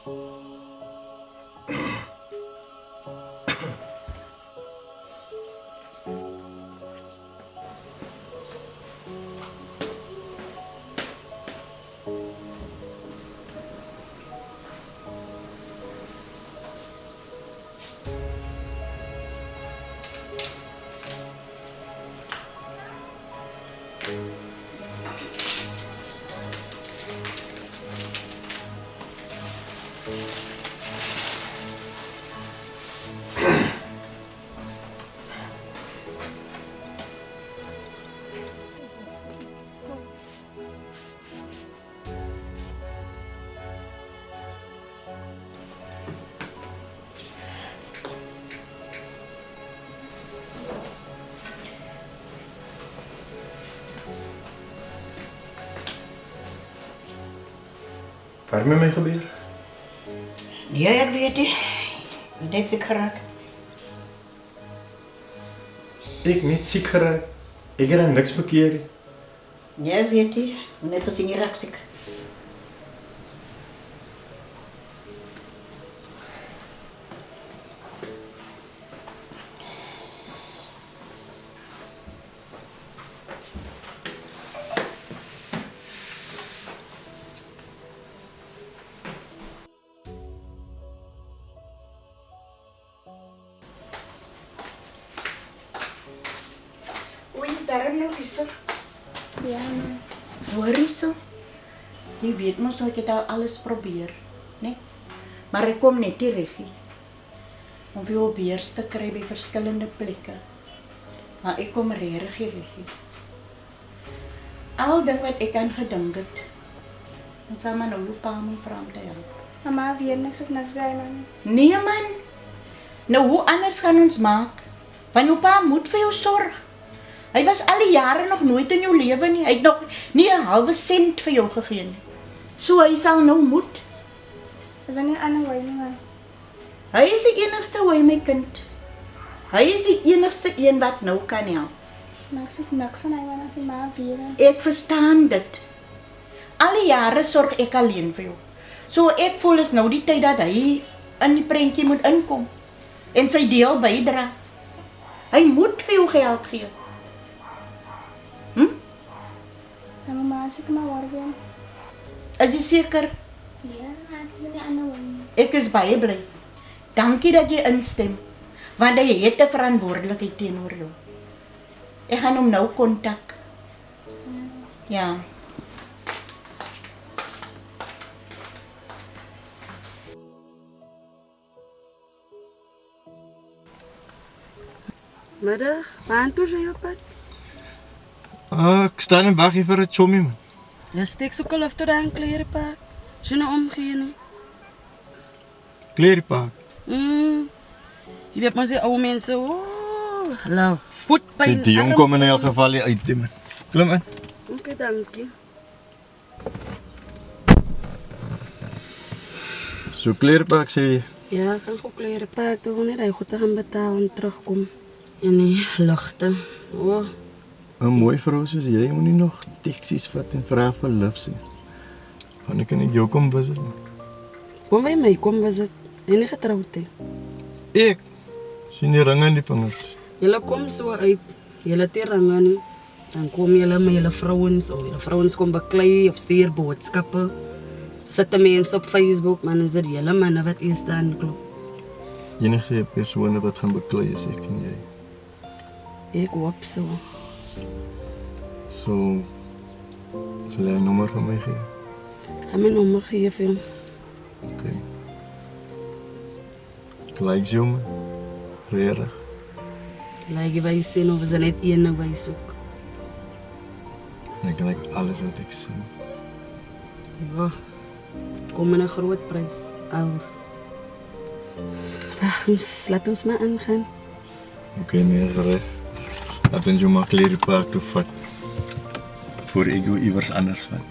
Wat het met my gebeur? Nee, ek weet nie. Ek het net siek geraak. Ek net siek geraak. Ek het aan niks bekeer nie. Nee, ek weet nie. Ek het net gesien jy raak siek. Hoe is daarom nou, Riesel? Ja, Riesel? Jy weet mos nou, ek het al alles probeer, né? Maar ek kom net nie reg nie. Om vir jou beers te kry by verskillende plekke. Maar ek kom regtig nie reg nie. Al ding wat ek aan gedink het, ons sal maar nou jou pa moet vra om te help. mama weet niks of niks by man. Nee man, nou hoe anders gaan ons maak? Want jou pa moet vir jou sorg. Hy was al die jare nog nooit in jou lewe nie. Hy het nog nie 'n halwe sent vir jou gegee nie. So hy sal nou moet. Is daar nie 'n ander wyse nie, man? Hy is die enigste hoe my kind. Hy is die enigste een wat nou kan help. Maar ek sê niks van hy man af die ma weet. Ek verstaan dit. Al die jare sorg ek alleen vir jou. So ek voel is nou die tyd dat hy in die prentjie moet inkom en sy deel bydra. Hy moet vir jou geld gee. Ja, mama, as ek maar waar ben. Is jy seker? Ja, as ek nie ander wyse. Ek is baie bly. Dankie dat jy instem, want hy het 'n verantwoordelikheid teenoor jou. Ek gaan hom nou kontak. Ja. Middag, waar toe jy op pad? Ek staan en wag hier vir 'n chommie man. Ja, steek so kol af tot aan klerepak. Sy nou omgee nie. Klerepak. Jy weet maar se ou mense, la voetpyn. Die jong kom in elk geval hier uit, man. Klim in. Okay, dankie. So klerepak sê jy. Ja, ek gaan gou klerepak toe net hy goed te gaan betaal en terugkom. En die ligte. 'n Mooi vrou soos jy moenie nog taksies vat en vra vir lifts nie. Want kan ek jou kom besit? Kom by my, kom visit. En nie getroud nie. Ek sien die ringe in die vingers. Julle kom so uit. Julle te ringe nie. Dan kom julle met julle vrouens of julle vrouens kom beklei of stuur boodskappe. Sit mense op Facebook, man, is dit julle manne wat eers staan klop. Enige persone wat gaan beklei is ek en jy. Ek hoop so. So sal jy 'n nommer van my gee? Ga my nommer gee vir hom. Okay. Gelijk jy my? Regtig? Like wij zien of ze net één wij zoeken. Ek like alles wat ek sien. Ja, kom met een groot prijs. Alles. Wacht, laat ons maar aangaan. Okay, nee, is reg. Laat ons jou maar klerepak toe vat. Voor ek jou iewers anders vat.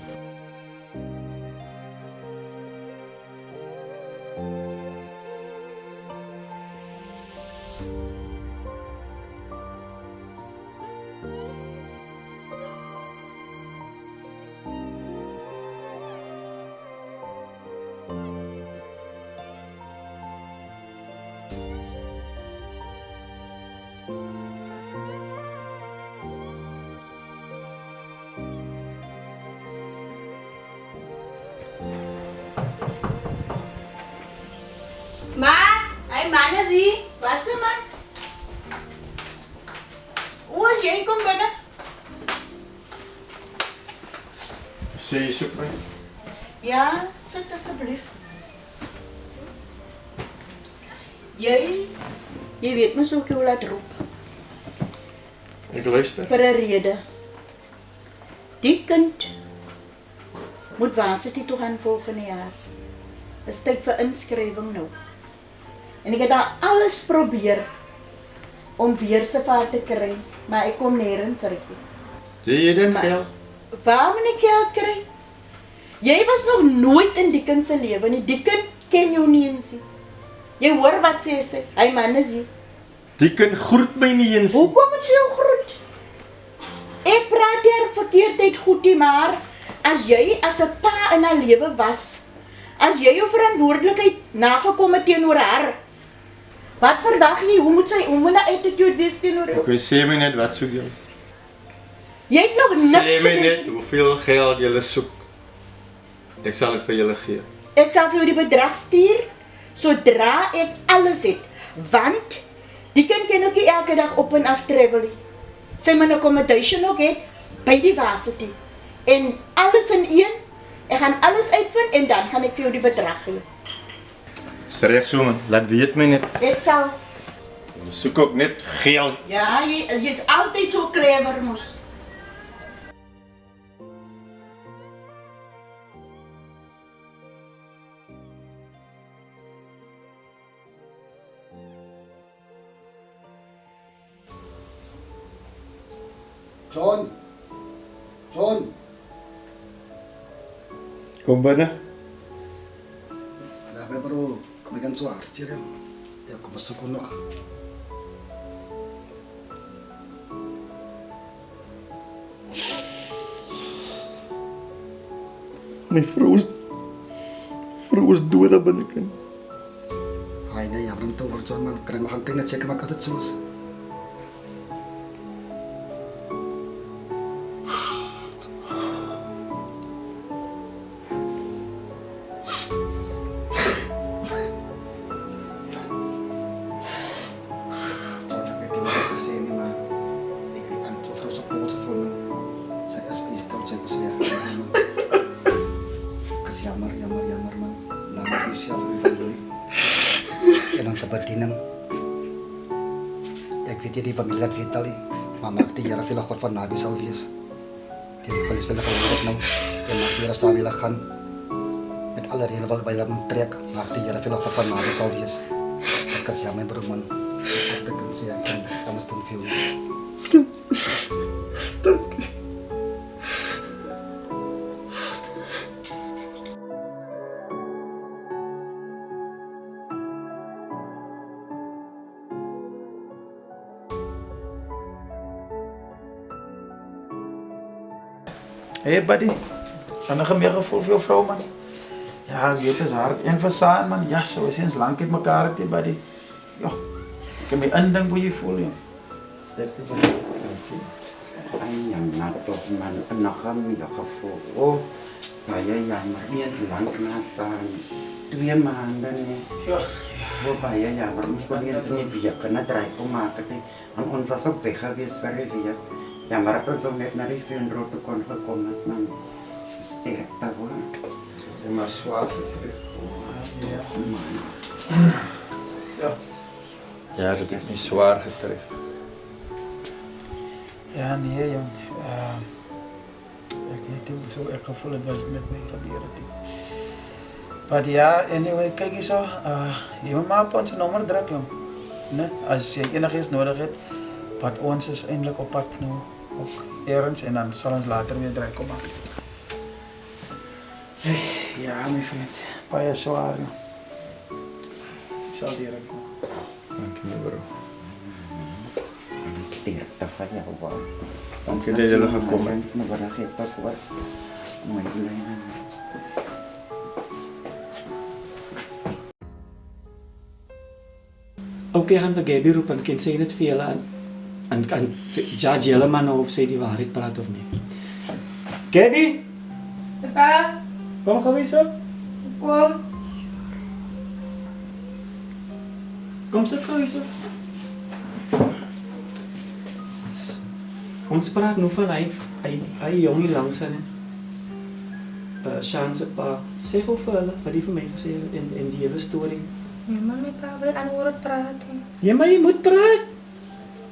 Manne, zie. Wat se man? Hoe is jy kom binne? Sê jy soek my? Ja, sit asseblief. Jy weet mos ook hoe laat roep. Ek luister. Vir 'n rede. Die kind moet varsity toe gaan volgende jaar. Dis tyd vir inskrywing nou. En ek het al alles probeer om beurse vir haar te kry, maar ek kom nêrens uit. Jy dan geld? Waar moet ek geld kry? Jy was nog nooit in die kind se lewe nie. Die kind ken jou nie eens nie. Jy hoor wat sy sê. Hy man is hier. Die kind groet my nie eens. Hoekom moet sy jou groet? Ek praat hier verkeerdheid goed nie, maar as jy as 'n pa in haar lewe was, as jy jou verantwoordelikheid nagekom het teenoor haar, wat verwag jy? Hoe moet 'n attitude wees teenoor jou? Okay, sê my net wat soek jy? Jy het nog niks Sê my gedoen. net hoeveel geld jy soek. Ek sal dit vir julle gee. Ek sal vir jou die bedrag stuur sodra ek alles het, want die kind kan ook nie elke dag op en af travel nie. Sy moet 'n accommodation ook hê by die varsity. En alles in een, ek gaan alles uitvind en dan gaan ek vir jou die bedrag gee. Is reg so man, laat weet my net. Ek sal, Soek ook net geld. ja, jy's altyd so clever mos. John. Kom binne. Ada apa bro? Kemarin so archer ya. Ya aku masuk nog. My vrou is dood daar binne kind. Hai na ya bro to John man. Keren mahang tinggal cek makat het sus. Jammer man. Namens myself en my familie. En ons bediening. Ek weet die familie dat weet al, maar maak die Here veel God van naby sal wees. Die familie wil gehoor nou. En maak die Here saam wil gaan. Met alle reële wat by hulle trek, maak die Here veel God van naby sal wees. Ek kan sê my broer man. Ek kan sê ek kan stom veel. Hey buddy, enige meer gevoel vir jou vrou man? Ja, ek weet is hard en versaan man. Ja, so is eens lank het mekaar het buddy. Ja, ek kan my indink hoe jy voel jy. Sterkte vir jou. Ai, ja, toch man, nog een gevoel. Oh, baie jammer, nie eens lank na staan. 2 maanden nie. Ja, So baie jammer, ons kon nie eens nie weke na draai kom maak het nie. En ons was ook weg gewees vir 'n week. Ja, maar ek het so net na die funeral toe kon gekom het, man. Sterkte hoor. Jy maar swaar terug. ja. Man. Ja. Ja, dit het my swaar getref. Ja, nee jong. Ek weet nie so ek gevoel het was met my gebeur het nie. Maar ja, anyway, kyk hier so. Jy moet maar op ons nommer druk jong. Nee, as jy enigiets nodig het, wat ons is eintlik op pad nou ook ergens en dan sal ons later weer draai kom maak. Hey, ja, my vriend. Baie swaar jong. Ek sal hier kom. Dankie bro. Sterkte van jou hoor. Dankie dat jy gekom het. Maar wat ek het ook hoor. Mooi bly. Oké, gaan we Gabby roepen. Ik kan zeggen het veel en kan judge helemaal of zij die waarheid praat of niet. Gabby, Papa, kom gou eens op. kom. Kom sit gou hierso. Ons praat nou van hy jongie langs aan. Sean se pa. Sê gou vir hulle wat die vir my gesê het in die hele storie. Ja, maar my pa wil aan oor praat. Ja, maar jy moet praat.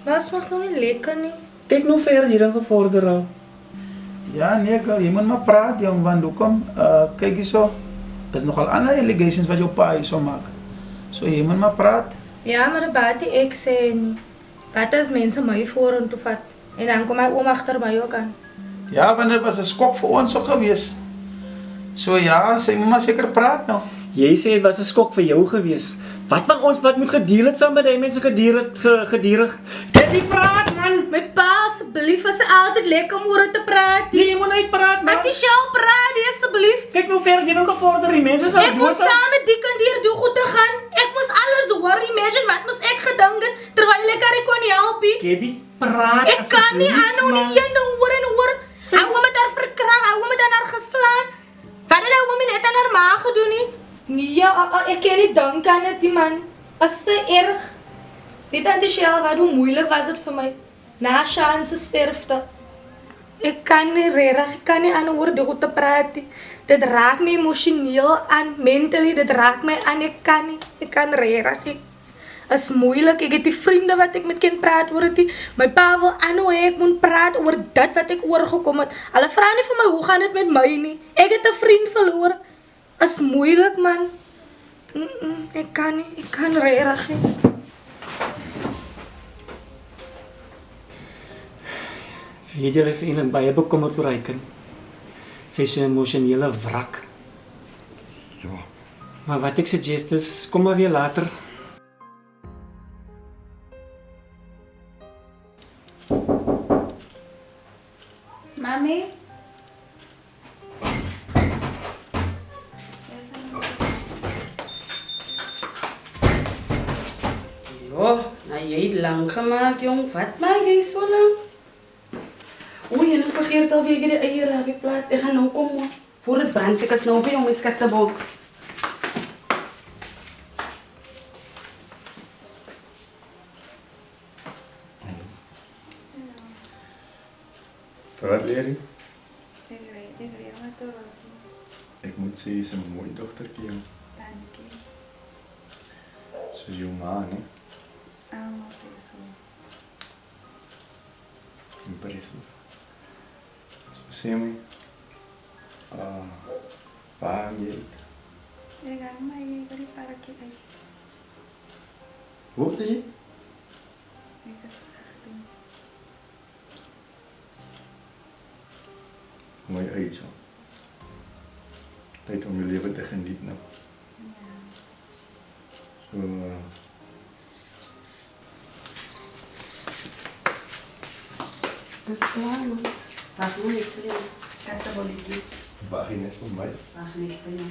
Maar is mos nog nie lekker nie. Kyk nou ver hierin gevorder al. Ja, nee, girl, jy moet maar praat, jong, want hoekom? Kyk hierso. Is nogal ander allegations wat jou pa hierso maak. So jy moet maar praat. Ja, maar dat ek sê nie. Wat as mense my vorentoe vat en dan kom my oom agter my ook aan. Ja, want dit was 'n skok vir ons ook gewees. So ja, sy moet maar seker praat nou. Jy sê dit was 'n skok vir jou gewees. Wat van ons wat moet gedeel het saam met die mense gedierig? Dit nie praat man. My pa asseblief is altyd lekker om oor te praat. Nee, jy moet nooit praat man. Ek die Shell praat asseblief. Kyk hoe ver jy nou gevorder, die mense sal Ek moes saam met die kind hier doen goed te gaan. Ek moes alles hoor. Imagine wat moes ek gedink het terwyl ek haar kon help. Gabby, praat Ek kan nie aanhou nie een ding hoor en hoor. Hy wou met haar verkrag, hy wou met haar geslaan. Wat het hy wou net aan haar ma gedoen nie? Nee, ek kan nie dink aan dit, die man. Is te erg. Weet Auntie Shell, wat hoe moeilik was dit vir my na Sean se sterfte. Ek kan nie regtig, ek kan nie aan oor dit te praat nie. Dit raak my emosioneel aan, mentally, dit raak my aan, ek kan regtig nie. Is moeilik, ek het die vriende wat ek met kan praat oor dit. My pa wil aanhou ek moet praat oor dit wat ek oorgekom het. Hulle vra nie vir my hoe gaan dit met my nie. Ek het 'n vriend verloor. Is moeilik man. Ek kan regtig nie. Weet jy, is een baie bekommerd oor hy kind. Sy is 'n emosionele wrak. Ja. Maar wat ek suggest is, kom maar weer later. Mami? Jo, nou jy het lang gemaak, jong. Wat maak jy so lang? Oei, jy het vergeet alweer die eiere op die plaat. Ek gaan nou kom, hoor. Voor het brand, ek is nou by jou my skattebok. Wat leer jy? Ek leer maar te was. Ek moet sê, jy is 'n mooi dogtertjie. Dankie. Soos jou ma, né? Almal sê so. Impressive. So sê my, waar hang jy uit? Ek gaan maar hier by die parkie uit. Hoe oud is jy? Ek is 18. Mooi uit zo. Tijd om je leven te genieten. Nou. Ja. So, Dat is klaar, man. Wacht, moet ik voor jou. Skattebolletje. begin is voor mij. Wacht, niet voor jou.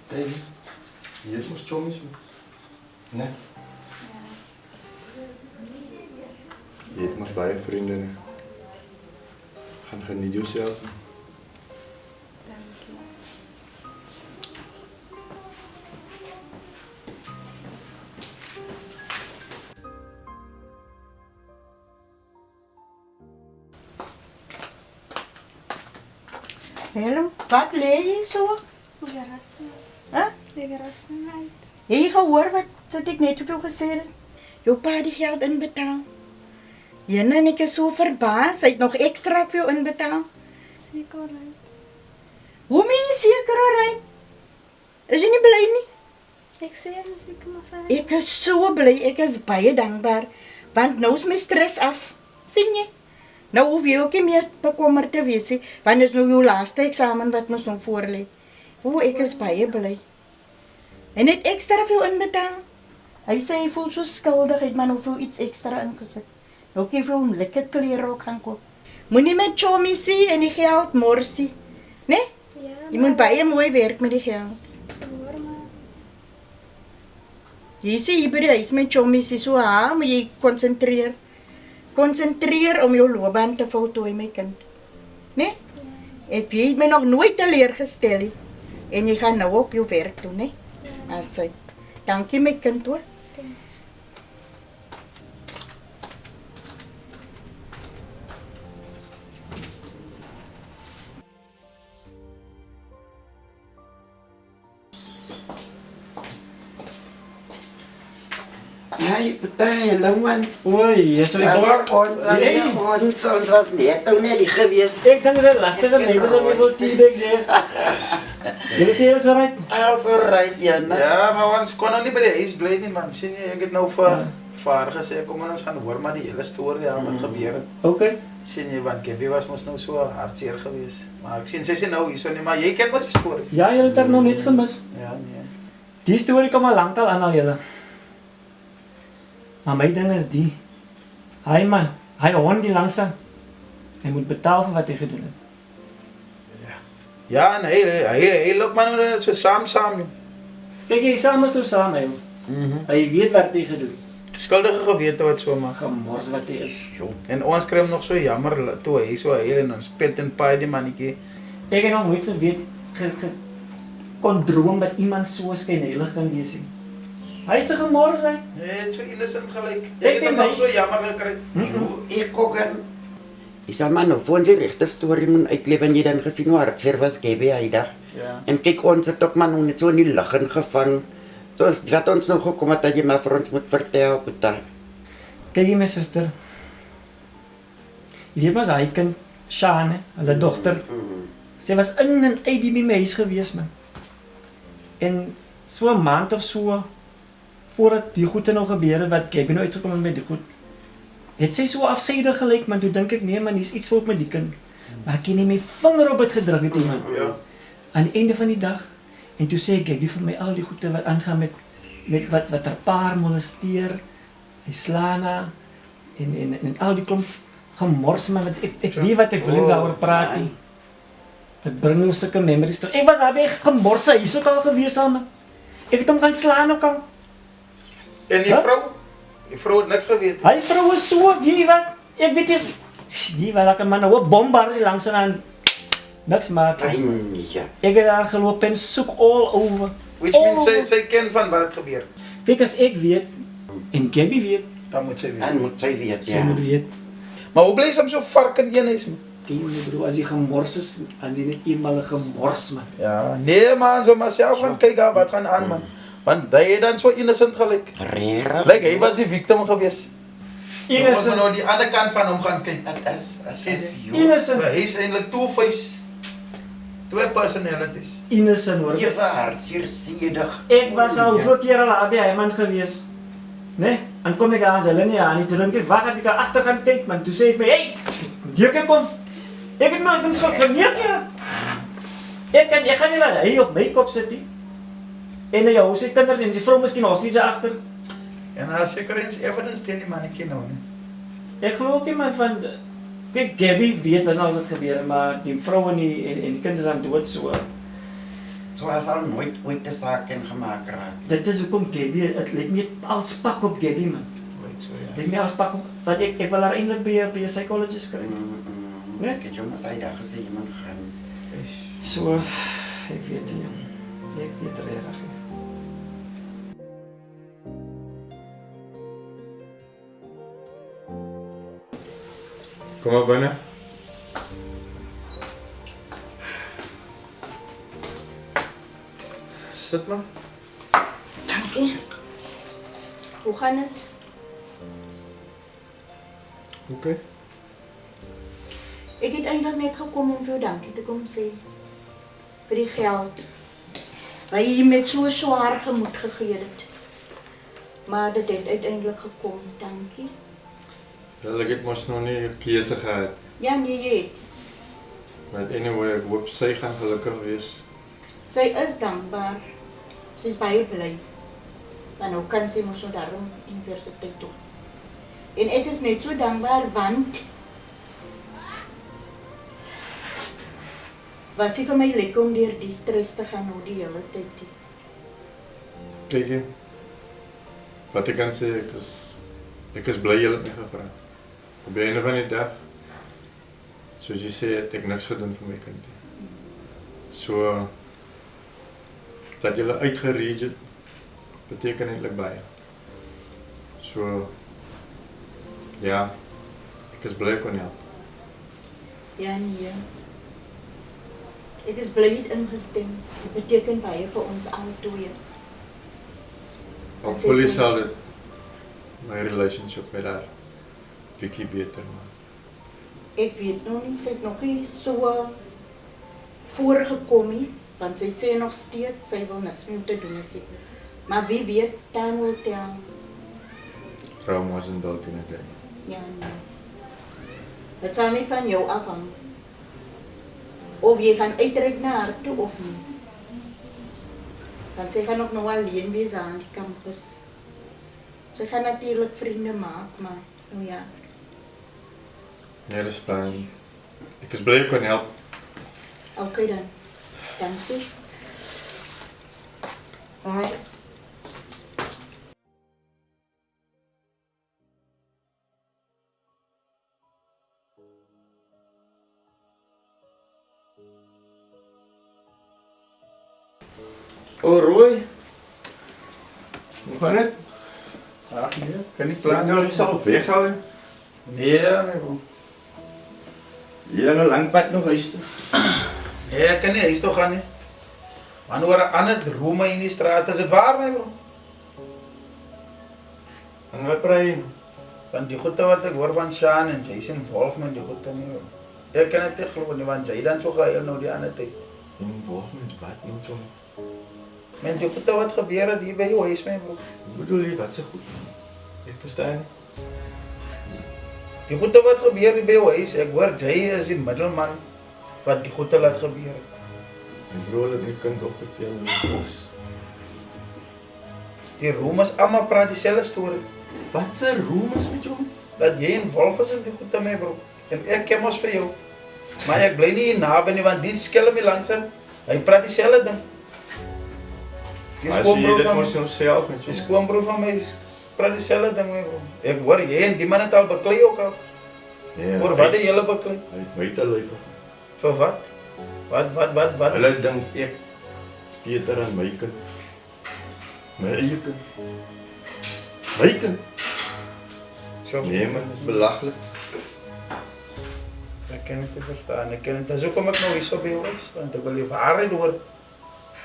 Kijk, hier moest chommies. Nee? Je hebt maar bij vrienden. Gaan geniet jezelf. Dankie. Hallo, wat leer jy so? Gerassen. Hè? De gerassen uit. Het jy gehoor wat ek net hoeveel gesê het? Jou pa het die geld inbetaal. Jenne, en ek is so verbaas, hy het nog ekstra vir jou inbetaal. Zeker uit. Hoe meen jy seker alright? Is jy nie bly nie? Ik zie het zeker maar fijn. Ek is so bly, ek is baie dankbaar, want nou is my stres af. Sien jy? Nou hoef jy ook nie meer bekommerd te wees, nie, want is nou jou laaste eksamen wat ons nog voorlê. O, ek is baie bly. En het ekstra veel inbetaal. Hy sê hy voel so skuldig, het maar nog veel iets ekstra ingesit. Nou kan jy vir hom lekker klere ook gaan koop. Moenie met chommy sê en die geld morsie, né? Ja, Jy moet baie mooi werk met die geld. hoor maar. Jy sê hier by die huis met chommy sê so, maar jy konsentreer. Konsentreer om jou loopbaan te voltooi, my kind. Né? Ek jy het my nog nooit teleurgestel nie. En jy gaan nou op jou werk doen, né? Ja. Asy. Dankie my kind hoor. Hai, betul, man. Oei, jy sal Ons was net toen net die gewees. Ek dink dit is lastige lewens om weer teabags hè. Jy sê alles reg. Alles right, ja. Ja, maar ons kon nou nie by die huis bly nie, man. Sien jy, ek het nou vir vader gesê kom ons gaan hoor maar die hele storie ja, wat gebeur het. Okay. Sien jy, want Gabby was mos nou so hartseer geweest. Maar ek sien sy sê nou hierso nie, maar jy ken mos die storie. Ja, jy het dit nog net gemis. Ja, nee. Die storie kom al lankal aan al julle. Maar my ding is die. Hy man, hy hond die langsaan. Hy moet betaal vir wat hy gedoen het. Ja, en hy loop maar nou so saam. Kyk, hy saam is nou saam hy. Hy weet wat hy gedoen. Skuldige gewete wat so maar gemors wat hy is. En ons kry hom nog so jammer toe hy so heel en ons pet en paai die mannetjie. Ek het nog nooit geweet kon droom dat iemand so skynheilig kan wees nie. Hy is 'n gemors hy. Nee, so innocent gelyk. Ek het hom nog so jammer gekry. Ek ook en ik zei maar nou, voor die rechte story moet uitleven je dan gezien hoe hartseer was Gabby hy dag. Ja. En kijk, ons het ook maar nog net zo in die lachen gevangen. Zoals wat ons nog gekomen dat je maar voor ons moet vertellen. Kijk, mijn zuster. Hier was haar kind, Shane, haar dochter. Sy was in en uit die huis geweest, man. En so 'n maand of so voordat die goede nou gebeur het wat Gabby nou uitgekom het met die goed. Het sy so afsydig gelyk, man, toe dink ek nee man, hier's iets fout met die kind. Maar ek het nie my vinger op dit gedruk het, man. Ja. Aan die einde van die dag en toe sê Gabby vir my al die goede wat aangaan met wat haar pa molesteer, hy slaan haar en al die klomp gemors, man, ek weet wat ek wil eens daaroor praat nie. Het bring nou sulke memories terug. Ek was daar by gemors, hy is ook al gewees al, man. Ek het hom gaan slaan ook al. En die vrou? Die vrou het niks geweet. Hy vrou is so, weet jy wat? Ek weet nie, wie wat ek man nou 'n bombar is langs aan niks maak. Ek het daar geloop en soek all over. Which means sy ken van wat het gebeur. Kyk, as ek weet en Gabby weet, dan moet sy weet. Dan moet sy weet, sy moet weet. Maar hoe bly sy so vark in een huis, man? Kyk my bro, as jy gemors is, as jy net eenmal 'n gemors, man. Ja, nee man, so maar self gaan kyk wat gaan aan, man. Want hy het dan so innocent gelyk. Regtig? Lyk hy was die victim gewees. Innocent. Nou die ander kant van hom gaan kyk. Dit is innocent. Hy is eintlik two-face. Twee personalities. Innocent hoor. Jy was hartseer sedig. Ek was al hoeveel keer al by hy man gewees. Nee, en kom ek aan sy linie aan, toe dink ek, wag dat ek daar agter gaan kyk, man. Toe sê hy vir my, hey, jy kom. Ek het maar so geneek ja. Ek gaan nie laat hy op my kop sit nie. En nou jou sê kinders en die vrou miskien hosties agter. En daar seker eens evidence teen die mannetjie nou nie. Ek glo ook nie man van kyk Gabby weet wat nou wat gebeur, maar die vrou en die kinders aan dood so. So as al nooit ooit 'n saak en gemaak raak. Dit is hoekom Gabby, het lyk nie als pak op Gabby man. Dit is nie als pak op, want ek wil haar eintlik by 'n psychologist kry. Nee? Ek het jou maar sy dag gesê jy moet gaan. So, ek weet nie. Ek weet regtig. Kom maar binne. Sit maar. Dankie. Hoe gaan dit? Okay. Ek het eintlik net gekom om vir jou dankie te kom sê. Vir die geld. Wat jy met so swaar gemoed gegee het. Maar dit het uiteindelik gekom, dankie. Wel, ek het mos nog nie 'n keuse gehad. Ja, nee, jy het. Maar anyway, ek hoop sy gaan gelukkig wees. Sy is dankbaar. Sy is baie bly. Maar nou kan sy mos nou daarom universiteit toe. En ek is net so dankbaar want was sy vir my lekker om deur die stres te gaan nou die hele tyd. Kyk jy. Wat ek kan sê, ek is bly jy het my gevra. Op die einde van die dag, soos jy sê, het ek niks gedoen vir my kind. So, dat jy uitgereach het, beteken eintlik baie. So ja, ek is bly ek kon help. Ja, nee. Ek is bly dit ingestem. Dit beteken baie vir ons albei. Hopefully sal dit my relationship met haar bietjie beter maak. Ek weet nog nie, sy het nog nie so voorgekom nie, want sy sê nog steeds sy wil niks meer te doen sê. Maar wie weet, time will tell. Rome wasn't built in a day. Ja, nee. Het sal nie van jou afhang. Of jy gaan uitreik na haar toe of nie. Want sy gaan ook nog alleen wees aan die campus. Sy gaan natuurlijk vriende maak, maar nou ja. Nee, dis fyn. Ek is bly ek kon help. Okay dan. Dankie. Bye. Oh, Roy. Hoe gaan dit? Ag nee, kan nie Plan nou is al weggaan. Nee, my bro. Jy het 'n lang pad nog huis toe. Nee, ek kan nie huis toe gaan nie. Man hoor 'n ander rome in die straat, is dit waar my bro? En wat praat jy nou? Want die goede wat ek hoor van Sean en Jason involvement die goede nie. Bro. Ek kan dit nie glo nie, want jy dan so geheel nou die ander tyd. Involvement wat nie so. Men die goede wat gebeur het hier by jou huis my bro. Hoe bedoel jy wat se goed? Ek verstaan nie. Die goede wat gebeur hier by jou huis, ek hoor jy is die middelman wat die goede laat gebeur het. My broer het my kind opgetel in die bos. Die rumors almal praat dieselfde storie. Wat se rumors met jou? Dat jy involved is in die goede my bro. En ek ken mos vir jou. Maar ek bly nie hier naby nie, want die skelm hier langs hom. Hy praat dieselfde ding. Die skoombroer van mos jouself met die jou. skoombroer van my praat dieselfde ding my bro. Ek hoor jy en die man het al beklei ook al. Nee. Oor wat het julle beklei? Hy het my te lyf. Vir wat? Wat? Hulle dink ek beter aan my kind. My eie kind. My kind. So, Nee man, dit is belaglik. ek kan dit nie verstaan. Ek kan dit. Dis hoekom ek nou hier so by jou is, want ek wil die waarheid hoor.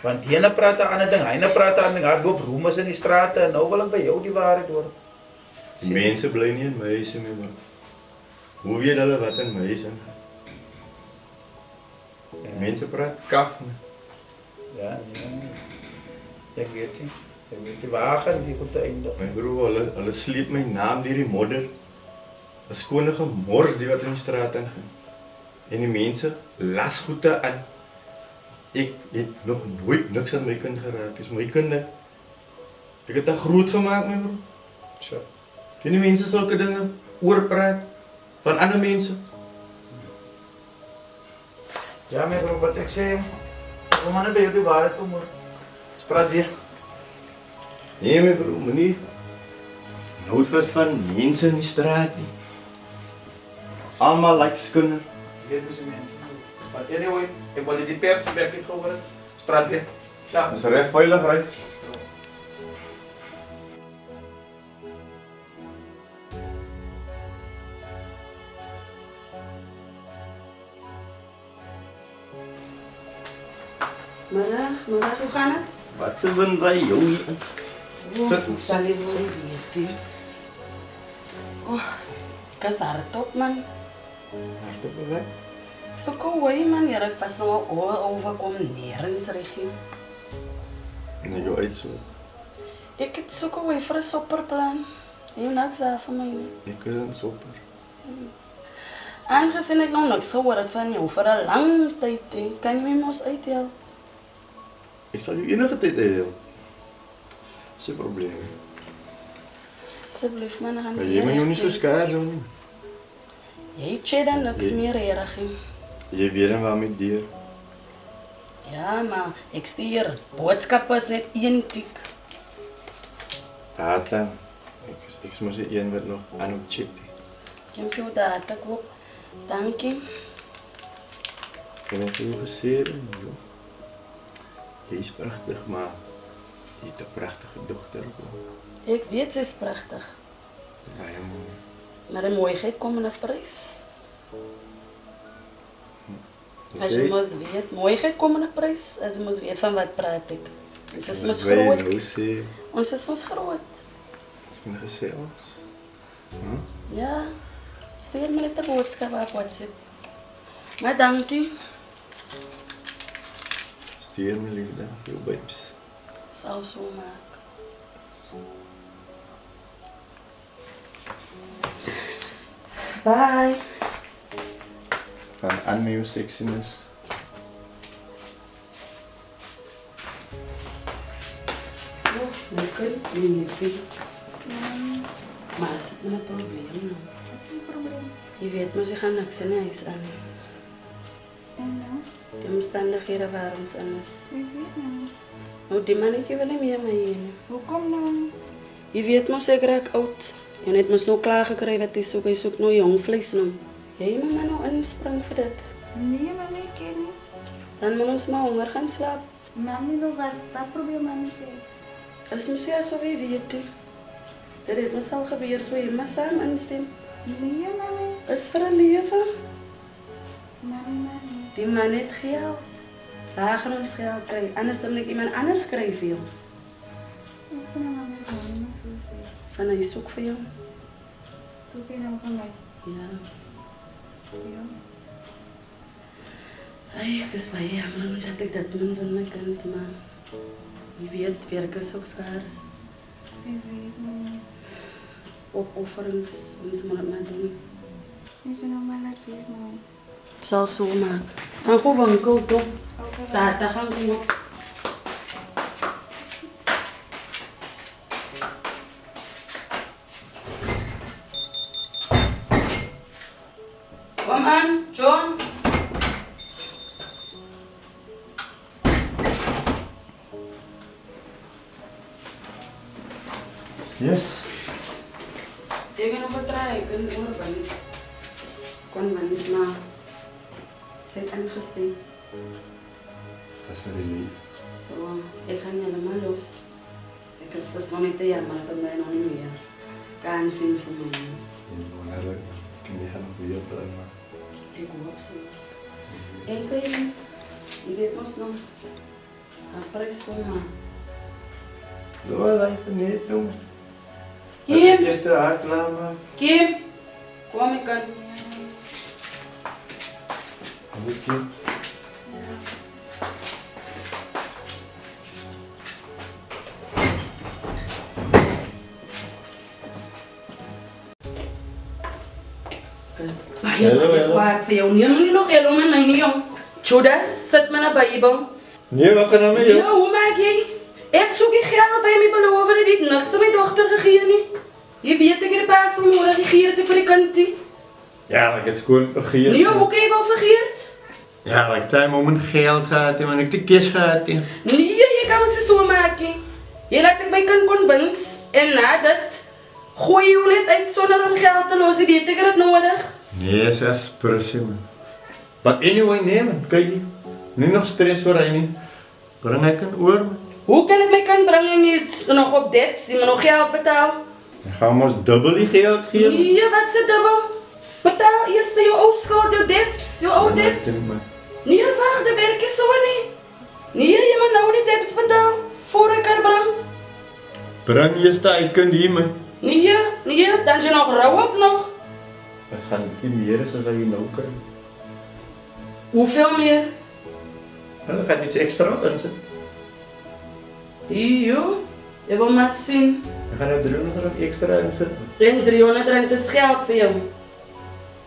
Want die ene praat 'n ander ding, hy ene praat 'n ander ding. Daar loop rumors in die strate en nou wil ek by jou die waarheid hoor. Die mense bly nie in my huis nie, man. Hoe weet hulle wat in my huis aangaan? Die mense praat kaf, man. Ja, nee. Ek weet nie. Ek weet nie waar gaan die goed eindig. My broer, hulle sleep my naam deur die modder. 'n Skone gemors die wat in die straat aangaan. En die mense las goede aan. Ek het nog nooit niks aan my kind geraak. Dis my kind. Ek het dit groot gemaak, my broer. So. Ken die mense sulke dinge oorpraat van ander mense? Ja, my bro, wat ek sê, kom maar net by jou die waarheid kom hoor. Ons praat weer. Nee, my broer, moenie nood wat van mense in die straat nie. Almal like skinder. Weet mos die mense. But anyway, ek wil die perd se bekkie gehoor het. Ons praat weer. Ja. Dis reg veilig ry. Middag, hoe gaan het? Wat se wind by jou hier in? Sit. Hoe sal jy wel weet nie? Oh, ek is hardop man. Hardop beweg. So kooi man, hier ek was nou al overkom nergens regie. Nee, jou uit so. Ek het so kooi vir 'n sopperplan. Jy niks daar vir my nie. Ek is in sopper. Aangesien ek nou niks gehoor het van jou vir 'n lang tyd, nie, kan jy my mos uithelp? Ek sal jou enige tyd help. Dis 'n probleem. Asseblief man, gaan Maar jy moet jou nie so skaar doen nie. Jy sê dan niks meer regie. Jy weet dan waarmee deur. Ja, maar ek stuur boodskappe is net een tik. Data. Ek is mos die een wat nog aan op chat. Jy moet jou data koop. Dankie. Ek het jou gesê, joh. Jy is pragtig, maar Je hebt een prachtige dochter. Ik weet, ze is prachtig. Baie mooi. Maar de mooiheid komt in een prijs. Als Sê, je moest weet, mooiheid komt in een prijs. Als je moest weten van wat praat ik. Ons is mos wat wil je groot. nou sê? Ons is mos groot. Is my gesels? Ja, stuur me net een boodschap op WhatsApp. Maar dankie. Stuur my liefde, jou babes. Sal so maak. Bye. Gaan aan met jou sexiness. Oh, my kind, my liefie. Maar is het met een probleem nou? Wat is die probleem? Je weet mos, je gaat niks in huis aan. En nou? De omstandigheden waar ons anders. Ik weet nou. Nou, die mannetje wil niet meer met je. Hoekom nou? Je weet mos, ik raak oud. Je hebt mos nou klaargekregen wat hij zoekt nou jong vlees nou. Jij moet maar nou inspringen voor dit. Nee, mami, ik ken niet. Dan moet ons maar honger gaan slapen. Mami, nou, wat probeer mami te zeggen? Als misschien zo wie weet je. Dat heeft me al gebeurd, zo je maar samen instem. Nee, mami. Is voor een leven. Mami. Die man heeft geld. Daar gaan ons geld krijgen. Anders dan ik iemand anders krijg veel. Ik vind dat mami zo niet zo zeggen. Van hij zoekt voor jou. Zoek je nou van mij? Ja. Ja. Ay, ik is bij jammer dat ik dat moet doen, mijn kind, maar je weet, werk is ook schaars. Ik weet niet. Opofferings, ons moet het maar doen. Ik ben nog maar net weer, mami. Het zal zo maken. Dan gewoon winkel toch? Daar gaan we op. Kom aan, John. Yes. Ik ga nog wat draaien, ik kan oorban. Kon maar niet, maar zit ingesteekt. Dat is een relief. Zo, ik ga niet helemaal los. Ik is dus nog niet te jammer dat mij nog niet meer kan zien voor mij. Dat is wonderlijk. Ik kan die gaan nog weer brengen. Ik hoop zo. En kun je weet ons nog een prijs voor mij. Doe wel even niet doen. Kim, Eerst de haar klaarmaken. Kim, kom ik aan. Goed, Kim. Hello. Kwaad voor jou. Nu nog helemaal met mij niet, jong. Judas, zet me naar Bijbel. Nee, wat gaan we met jou? Ja, hoe maak je? Ik zoek je geld, hij me beloven dat ik niks aan mijn dochter gegeven niet. Je weet dat ik de paas van morgen gegeerd heb voor de kant. Ja, ik heb het gewoon vergeerd. Nee, hoe kan je wel vergeerd? Ja, ik heb moment geld gehad en ik de kist gehad. Nee, je kan me zo maken. Je laat ik mij kunnen convince en na dat gooi je net uit zonder om geld te lozen. Weet ik het nodig? Nee, dat is precies, man. But anyway, nee, man. Kijk, nu nog stress voor hij niet. Breng ik een oor, man. Hoe kan ik mij kan brengen niet nog op dit? Zie me nog geld betalen? Dan gaan we ons dubbel die geld geven. Nee, wat is het dubbel? Betaal eerst je oude schuld, je dips, je oude dips. Nee, wacht, de werk is zo niet. Nee, je moet nou die dips betalen voor ik er breng. Breng je sta, ik kan die, man. Nee, dan is je nog rauw op nog. Dat gaat een beetje meer dan wat je nou kan. Hoeveel meer? Nou, dan gaat iets extra in zitten. Jo, je wil maar zien. Dan gaat er 300 rand extra in zitten. En 300 rand is geld voor jou.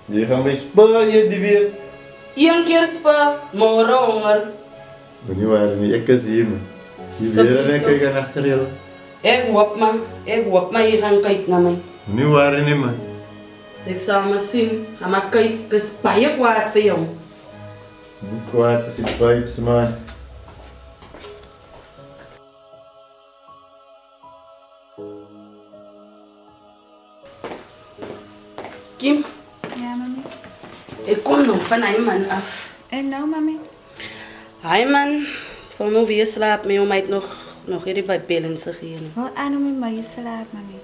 Die gaan we sparen die weer. 1 keer spa, morgen honger. Maar nu waren niet, ik is hier, man. Die weer en ik ga achter jou. Ik hoop maar je gaat kijken naar mij. Nu waren niet, man. Ik zal maar zien, ga maar kijken, het is baie kwaad voor jou. Niet kwaad als die vibes, man. Kim, Ja, mami. ik kom nog van hij man af. En nou, mami? Hij man, van me weer slaap met hem, hij het nog nog hierdie by Pellense gee. Wel, aan om my slaap, mami.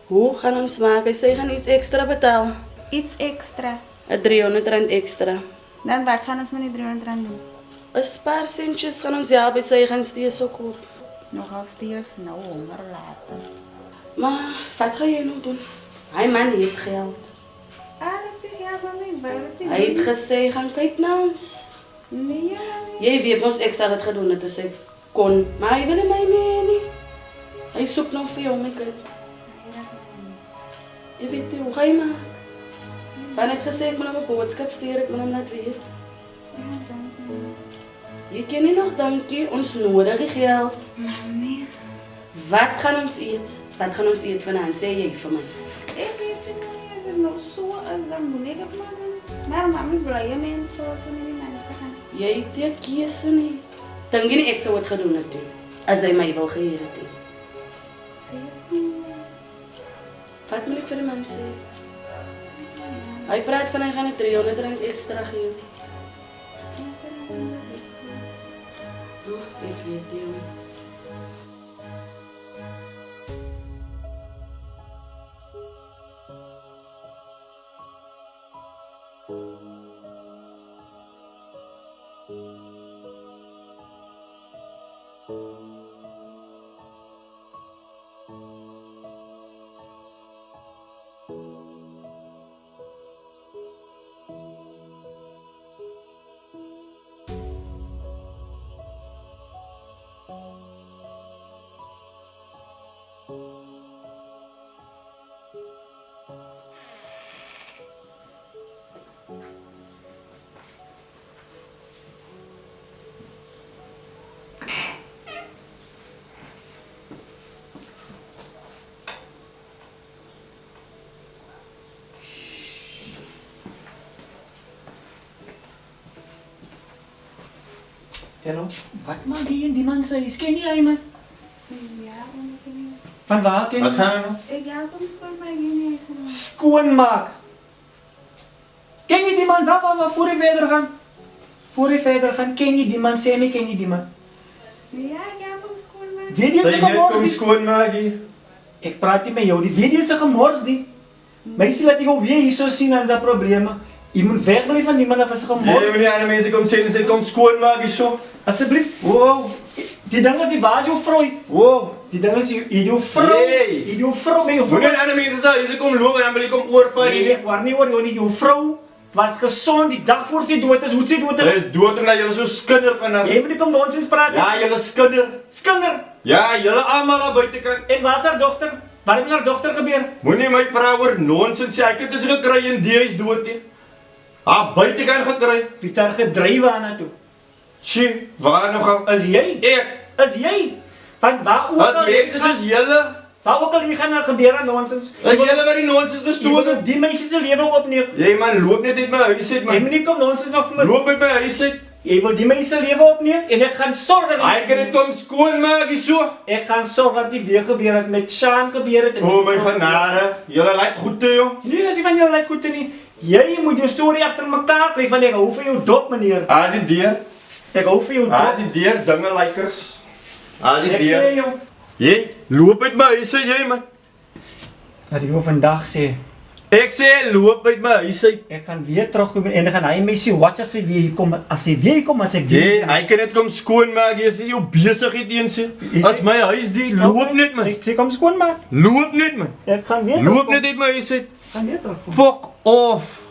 Hoe gaan ons maak? Hy sê hy gaan iets extra betaal. Iets extra. 'n R300 extra. Dan wat gaan ons met die 300 rand doen? 'n paar centjes gaan ons help, hy sê hy gaan steeds ook koop. Nogal steeds nou honger later. Maar wat gaan jy nou doen? Hy man het geld. Ja, mami, wat Hy het gesê gaan kyk na ons. Nee, mami. Jy weet ons extra het gedoen het as ek kon, maar hy wil my nie. Hy soek nog vir jou my kind. Jy weet hoe ga jy maak? Van het gesê ek moet hom 'n boodskap stuur, ek moet hom laat weet. Jy ken nie nog dankie, ons nodig die geld. Mami. Wat gaan ons eet? Wat gaan ons eet vanaand, sê jy vir my? Ek weet nie, as het nou so is, dan moet ek het maar doen. Maar mami, blye mens zoals ze nie man te gaan. Jy het nie 'n keuse nie. Dink jy nie ek sou wat gedoen het nie, as hy my wil geheer het nie. Sê nie. Wat moet ek vir die man sê? Hy praat van hy gaan die 300 rand extra gee. Ek weet nie. Hallo, wat maak jy in die man se huis? Ken jy hy man? Ja, mami. Van waar ken Wat jy? gaan er nou? Ik help hem schoonmaken in huis. Skoonmaak. Ken jy die man? Waar voor jy verder gaan? Voor jy verder gaan, ken jy die man? Sê my, ken jy die man? Ja, ik help hem schoonmaken. Weet jy Sy sy net gemors kom die? skoonmaak hier. Ek praat nie met jou, die weet jy sy gemors die? Meisie laat jy jou weer hier so sien aan sy probleme. Jy moet wegbly van die man af as sy Nee, gemors. meneer, ander mense kom sê, sy kom skoonmaak hier so. Asseblief, Wow, die ding is die waar is jou vrou? wow. Die ding is jy jou vrou. Nee. Jy jou vrou met jou vrou. Moenie ander mense sê, jy kom loop en dan wil jy kom oorval Nee, hier. ek waar nie oor jou nie, jou vrou was gesond die dag voor sy dood is. Hoe sy dood Sy is? is dood omdat jy so skinder van haar. Jy moet nie kom nonsens praat nie. Ja, jy skinder. Skinder. Ja, julle almal aan buitekant. En waar is haar dogter? Wat het met haar dogter gebeur? Moenie my vra oor nonsens sê, ek het dit gekry en die is dood nie. Haar buitekant gekry. Wie het haar gedryf aan toe? Tjie, waar nogal? Is jy? Ek. Is jy? Van waar ook As al mense soos julle, waar ook al hier gaan gebeur aan nonsens. as julle wat die nonsens Jy gestoor moet het. die meisie se lewe opneem. Jy man, loop net uit my huis uit Jy man. moet nie kom nonsens nog vir my. Loop uit my huis uit. Jy wil die meisie se lewe opneem en ek gaan sorg dat Hy kan dit kom skoonmaak hier so. ek gaan sorg dat die weer gebeur het met Shaan gebeur het. O my genade, julle lyk goed te jong. Nee, as jy van julle lyk goed te nie. Jy moet jou storie agter mekaar kry van ek hou van jou dop meneer. As die deur, Ek hou van jou as dop. die deur dinge lykers. As die Ek sê deur. jou, Jy loop uit my huis uit jy man. dat ek jou vandag sê, Ek sê loop uit my huis uit. ek gaan weer terugkom en dan gaan hy my sê watch as hy weer hier kom. As hy weer hier kom, as ek Jy, weer. hy kan net kom skoonmaak. Jy is jou besigheid eens. Is As hy- my huis die loop net man. Sê kom skoon maar. Loop net man. Ek gaan weer. Loop terugkom. net uit my huis uit. Gaan weer terugkom. Fuck off.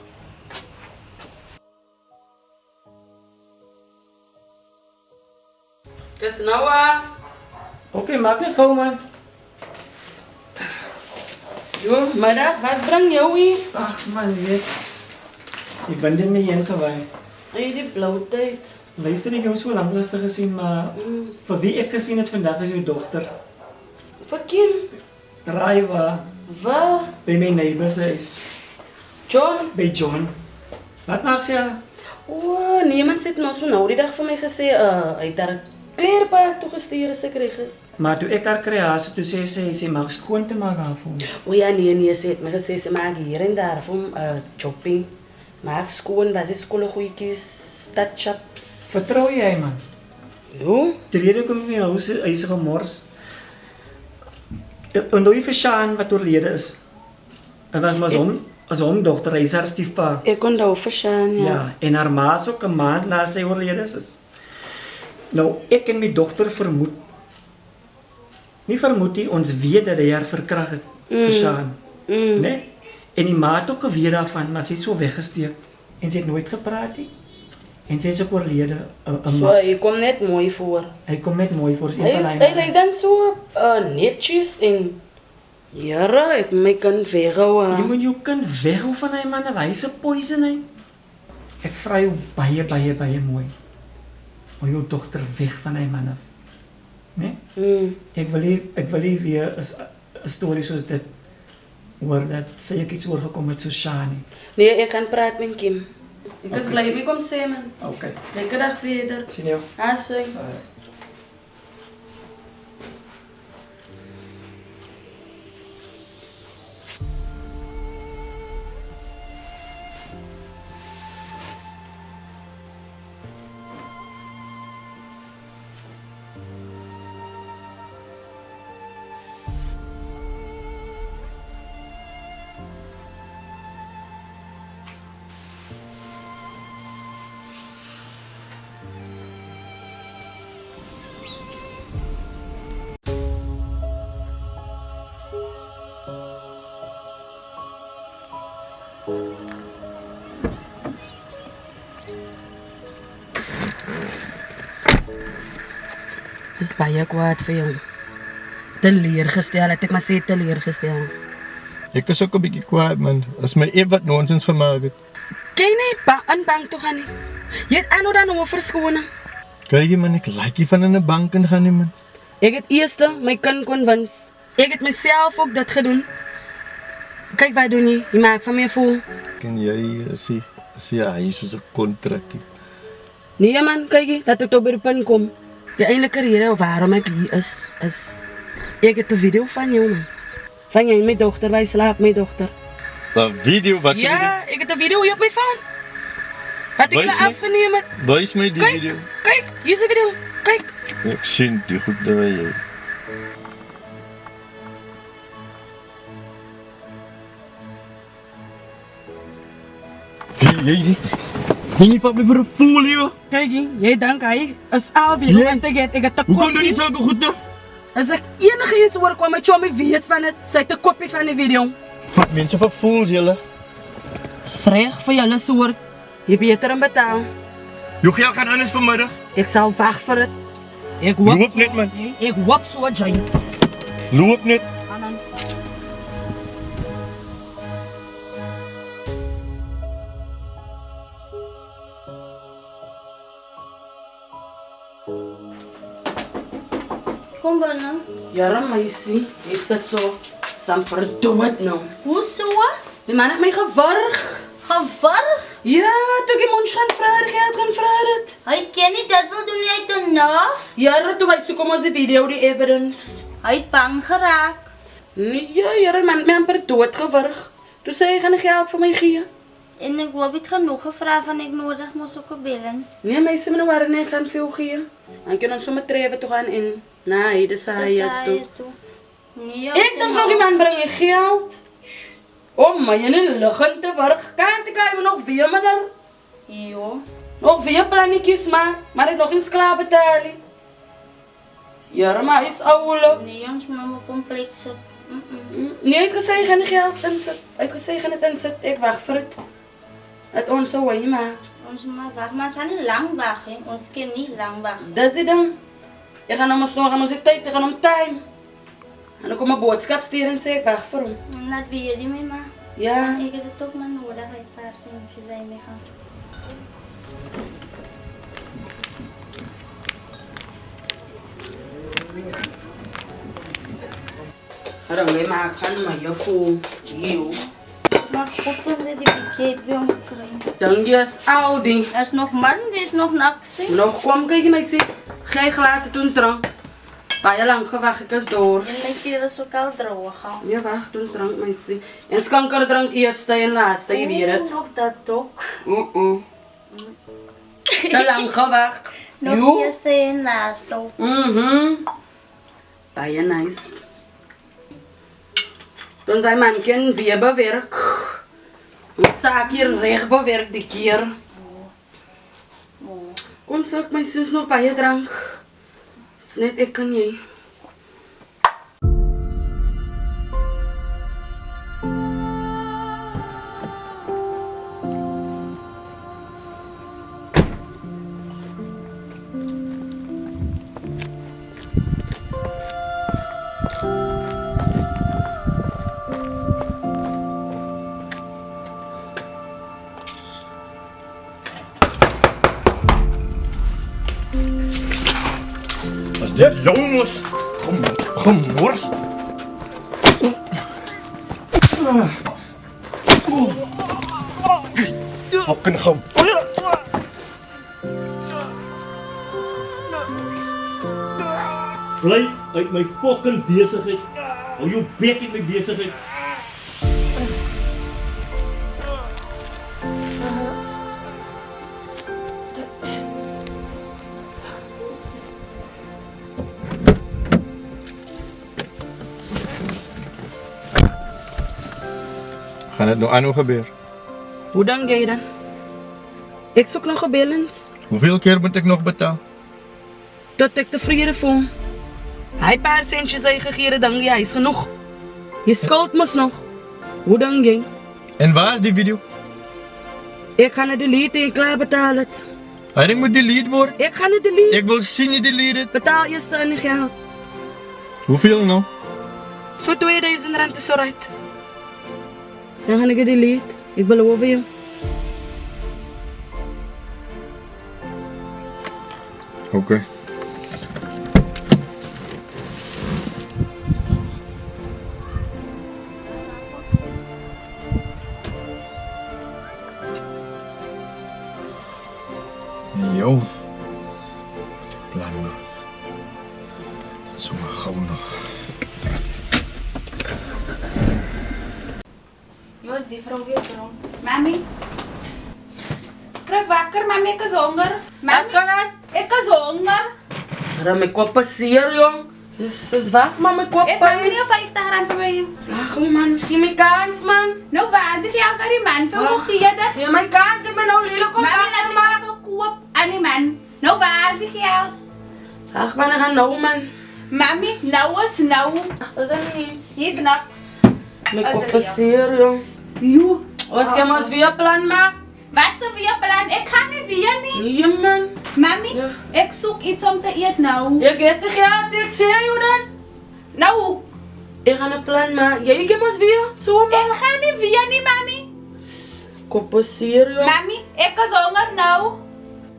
Dis nou Okay, maak net gou man. Jo, middag, wat bring jou hier? Ag man, weet. Ek ben dit mee ingewy. Hy die blou tyd. Luister ek jou so lank lustig gesien, maar vir wie ek gesien het vandag is jou dogter. Vir Raiwa Waar? by my neighbor se huis. John? By John. Wat maak sy? O, niemand sê ons nou die dag vir my gesê, hy het daar kleerpaak toe gestuur as ek reg is. Maar toe ek haar kry haar, so toe sê sy mag skoon te maak haar vir hom. O ja, nee, sy het my gesê sy maak hier en daar vir hom chopping. Maak skoon, was die skole goedjies, touch-ups. Vertrou jy man? Jo? Die rede kom vir nou hy se gemors. En nou vir Shaan wat oorlede is. En was maar as hom dogter, hy is haar stiefpa. Ek kon daar verstaan, ja. Ja, en haar ma is ook 'n maand na sy oorlede is. Nou, ek en my dogter vermoed. Nie vermoed nie, ons weet dat hy haar verkragt het, vir Shaan. Nee? En die ma het ook geweet daarvan, maar sy het so weggesteek. En sy het nooit gepraat nie. En sy is ook oorlede. So, hy kom net mooi voor. Hy kom net mooi voor. Hy lyk dan so netjies en jare, ek my kind weghou. Jy moet jou kind weghou van hy man, hy is 'n poison hy. Ek vra jou baie mooi. Hou jou dogter weg van hy man af. Nee? Ek wil nie weer 'n storie soos dit hoor dat sy ek iets oorgekom het so Shani. Nee, ek kan praat met Kim. Ek is bly my kom sê man. Okay. Lekker dag verder. Sien jou. Asai. Is baie kwaad vir jou. Teleurgestel, het ek maar sê teleurgestel. Ek is ook 'n bietjie kwaad man, as my wat nonsens gemaak het. Jy nie aan bank toe gaan nie. Jy het aan dan om verskoning. Kyk jy man, ek like nie van in 'n bank in gaan nie man. Ek het eers my kind konwins. Ek het myself ook dit gedoen. Kyk wat doen jy maak van my voel. Ken jy sê hy soos 'n kontrakkie. Nee man, kyk jy, dat ek tot by die punt kom. Die eintlike rede waarom ek hier is ek het 'n video van jou man. Van jy en my dogter, wij slaap my dogter. 'n Video wat jy Ja, ek het 'n video hier op my phone. Wat ek hulle afgeneem het. Wys my die video. Kyk, hier is die video. Kyk. Ek sien die goed daar jy. Jy nie van my vir 'n fool joh. Kyk jy dink hy is alweer want ek het 'n Hoe kom jy sulke goed nou? As ek enige iets oorkom, my chommy weet van dit, sy het 'n kopie van die video. Vat mense vir fools julle. Sreg vir julle soort. Jy beter in betaal. Jou geld gaan anders vanmiddag. Ek sal wag vir dit. Ek hoop Loop net man. Ek hoop so jy. Loop net. Kom binne. Jare meisie, jy sit so samper dood nou. Hoe so? Die man het my gewurg. Gewurg? Ja, toe ek die mond gaan vra, geld gaan vra dit. Hy ken nie dit wil doen nie uit 'n naaf. Jare toe hy soek om ons die video, die evidence. Hy het bang geraak. Nee, jare man het my amper dood gewurg. Toe sê hy gaan geld vir my gee. En ek wou dit genoeg gevra van ek nodig mos ook 'n balance. Nee, meisie, maar nou waar nee, ek gaan veel gee. Dan kan ons sommer trewe toe gaan en nee, dis hy is toe. Nee, ek dink nog iemand bring jy geld. My in die luggen te werk. Kan jy nog weer minder? Jo. Nog weer plannetjies maar het nog geen klaar betaal nie. Ja, maar hy is oulik. Nee, ons moet maar kompleks sit. Nee, hy het gesê hy gaan die geld insit. Hy het gesê hy gaan dit insit. Ek wag vir dit. Dat ons sou hy maak. Ons maar wag, maar ons gaan nie lang wag nie. Ons kan nie lang wag. Dis die ding. Ek gaan nou maar nog aan ons tyd, ek gaan om time. En dan kom 'n boodskap stuur en sê ek wag vir hom. Laat weet jy my ma. Ja. Ek het dit ook maar nodig, hy paar sentjies by my gaan. Arang maak gaan maar jou voel. Jou. Maar goed om dit die pakket by hom kry. Dan jy is al die. Is nog man, dis nog niks. Nog kom kyk my sê. Gee glase toe ons drank. Baie lank gewag, ek is door. En my keer is ook al droog gaan. Ja, wag, toe ons drank my sê. En skanker drank eerste en laaste, jy weet dit. Nog dat ook. Te lang gewag. Nog Jo. eerste en laaste. Baie nice. Dan zijn man kan weer bewerk. Een zaak hier recht bewerk die keer. Kom sak my sus nog baie drank. Is net ek en jy. As dit jongens gemors. Fucking gom. Bly uit my fucking besigheid. Hou jou bek uit my besigheid. Gaan dit nou aan hoe gebeur? Hoe dan jy dan? Ek soek nog 'n balance. Hoeveel keer moet ek nog betaal? Tot ek tevrede voel. Hy paar centjes hy gegee het, dan jy is genoeg. Jy skuld mos nog. Hoe dan jy? En waar is die video? Ek gaan dit delete en klaar betaal het. Hy ding moet delete word. Ek gaan dit delete. Ek wil sien jy delete het. Betaal eers in die geld. Hoeveel nou? So R2000 is alright. Dan gaan ek dit delete. Ek beloof jou. Okay. Yo. Plan maar. Sommer gou nog. Joos, die vrou weer dronk. Mami. Skrik wakker, mami, ek is honger. Wat kan dit? Ek is honger. Maar my kop is seer, jong. Jesus, wacht maar, my kop Ek maak nie R50 vir my. Ag, man, gee my kans, man. Nou waar is die geld aan die man vir hoe gee dit? Gee my kans, ek ben nou lelijk om Mami, laat ek maar gekoop aan die man. Nou waar is die geld? Ag, man, ek gaan nou, man. Mami, nou is nou. Ag, is dat nie? Hier's niks. My kop is seer, jong. Jo. Ons kan ons weer plan maak. Wat se weer plan? Ek kan nie weer nie. Nee, man. Mami, Ja. ek soek iets om te eet nou. Ek het die geld, ek sê jou dan. Nou, Ek gaan een plan maak. Jy kan ons weer, so ek man. gaan nie weer nie, mami. Kop is seer, jong. Mami, ek is honger nou.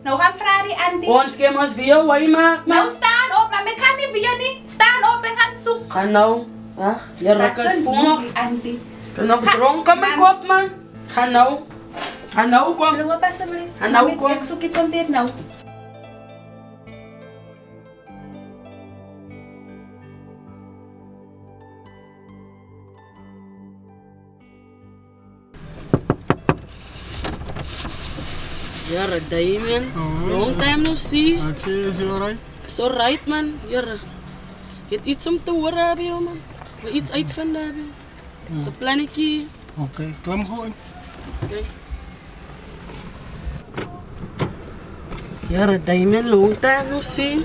Nou gaan vra die auntie. Ons kan ons weer, why maak, Nou man. staan op, mami, ek kan nie weer nie. Staan op en gaan soek. Gaan nou. Ag, jy ruk is vol nog. die auntie. Ek ben nog dronken, my kop, man. Gaan nou. Gaan nou, kom. Loop asseblief. En nou Mami, kom. ek soek iets om te eet nou. Jere, Damien. Long time no see. Wat sê jy, is jy alright? It's alright, man. Jere. Je hebt iets om te horen hebben, joh, man. We iets uitvinden hebben. De plannetje. Okay, klim gewoon. Okay. Jere, Damien, long time no see.